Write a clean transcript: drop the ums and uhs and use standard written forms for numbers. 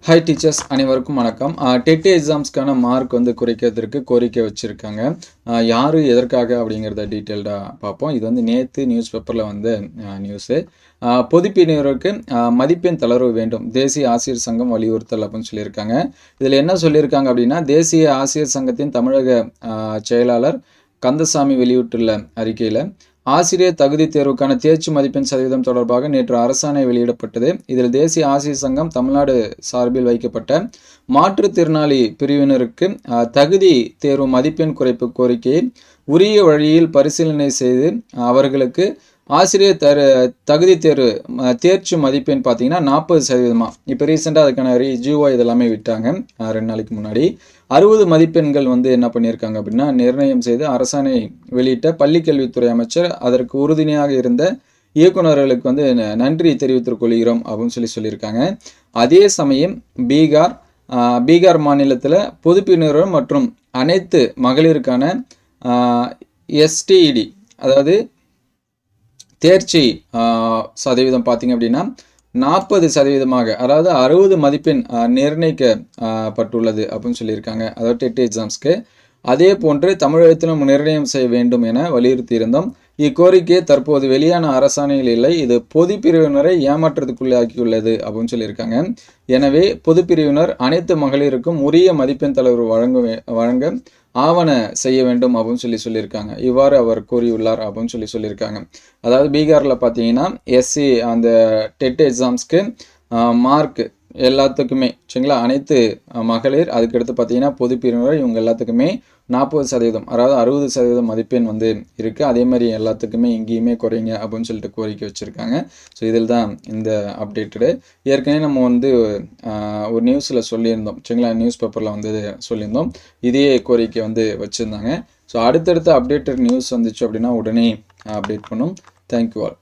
Hi teachers அனைவருக்கும் வணக்கம். Dead எக்ஸாம்ஸ்க்கான mark வந்து குறைக்கிறதுக்கு கோரிக்கை வச்சுருக்காங்க. யார் எதற்காக அப்படிங்கிறத டீட்டெயில்டாக பார்ப்போம். இது வந்து நேற்று நியூஸ் பேப்பரில் வந்து நியூஸு. பொதுப்பிரிவினருக்கு மதிப்பெண் தளர்வு வேண்டும், தேசிய ஆசிரியர் சங்கம் வலியுறுத்தல் அப்படின்னு சொல்லியிருக்காங்க. இதில் என்ன சொல்லியிருக்காங்க அப்படின்னா, தேசிய ஆசிரியர் சங்கத்தின் தமிழக செயலாளர் கந்தசாமி வெளியிட்டுள்ள அறிக்கையில் ஆசிரியர் தகுதி தேர்வுக்கான தேர்ச்சி மதிப்பெண் சதவீதம் தொடர்பாக நேற்று அரசாணை வெளியிடப்பட்டது. இதில் தேசிய ஆசிரியர் சங்கம் தமிழ்நாடு சார்பில் வைக்கப்பட்ட மாற்றுத்திறனாளி பிரிவினருக்கு தகுதி தேர்வு மதிப்பெண் குறைப்பு கோரிக்கையை உரிய வழியில் பரிசீலனை செய்து அவர்களுக்கு ஆசிரியர் தகுதி தேர்வு தேர்ச்சி மதிப்பெண் பார்த்தீங்கன்னா 40%. இப்போ ரீசெண்டாக அதுக்கான ஜிஓ இதெல்லாமே விட்டாங்க 2 நாளைக்கு முன்னாடி. 60 மதிப்பெண்கள் வந்து என்ன பண்ணியிருக்காங்க அப்படின்னா நிர்ணயம் செய்து அரசாணை வெளியிட்ட பள்ளிக்கல்வித்துறை அமைச்சர் அதற்கு உறுதுணையாக இருந்த இயக்குநர்களுக்கு வந்து நன்றி தெரிவித்துக் கொள்கிறோம் அப்படின்னு சொல்லியிருக்காங்க. அதே சமயம் பீகார் மாநிலத்தில் பொதுப்பிரிவினர் மற்றும் அனைத்து மகளிருக்கான எஸ்டிஇடி அதாவது தேர்ச்சி சதவீதம் பார்த்திங்க அப்படின்னா 40%, அதாவது 60 மதிப்பெண் நிர்ணயிக்கப்பட்டுள்ளது அப்படின்னு சொல்லியிருக்காங்க. அதாவது டெட் எக்ஸாம்ஸ்க்கு. அதே போன்று தமிழகத்திலும் நிர்ணயம் செய்ய வேண்டும் என வலியுறுத்தியிருந்தோம். இக்கோரிக்கையை தற்போது வெளியான அரசாணையில் இல்லை, இது பொதுப்பிரிவினரை ஏமாற்றத்துக்குள்ளாக்கியுள்ளது அப்படின்னு சொல்லியிருக்காங்க. எனவே பொதுப்பிரிவினர் அனைத்து மகளிருக்கும் உரிய மதிப்பெண் தளர்வு வழங்க ஆவண செய்ய வேண்டும் அப்படின்னு சொல்லியிருக்காங்க. இவ்வாறு அவர் கூறியுள்ளார் அப்படின்னு சொல்லியிருக்காங்க. அதாவது பீகாரில் பார்த்தீங்கன்னா எஸ்சி அந்த டெட் எக்ஸாம்ஸ்க்கு மார்க் எல்லாத்துக்குமே சரிங்களா, அனைத்து மகளிர் அதுக்கடுத்து பார்த்தீங்கன்னா பொதுப்பிரிவினர் இவங்க எல்லாத்துக்குமே 40%, அதாவது 60% மதிப்பெண் வந்து இருக்குது. அதே மாதிரி எல்லாத்துக்குமே இங்கேயுமே குறைங்க அப்படின்னு சொல்லிட்டு கோரிக்கை வச்சுருக்காங்க. ஸோ இதில் தான் இந்த அப்டேட்டடு. ஏற்கனவே நம்ம வந்து ஒரு நியூஸில் சொல்லியிருந்தோம் சரிங்களா, நியூஸ் பேப்பரில் வந்து சொல்லியிருந்தோம், இதே கோரிக்கை வந்து வச்சுருந்தாங்க. ஸோ அடுத்தடுத்த அப்டேட்டட் நியூஸ் வந்துச்சு அப்படின்னா உடனே அப்டேட் பண்ணும். Thank you all.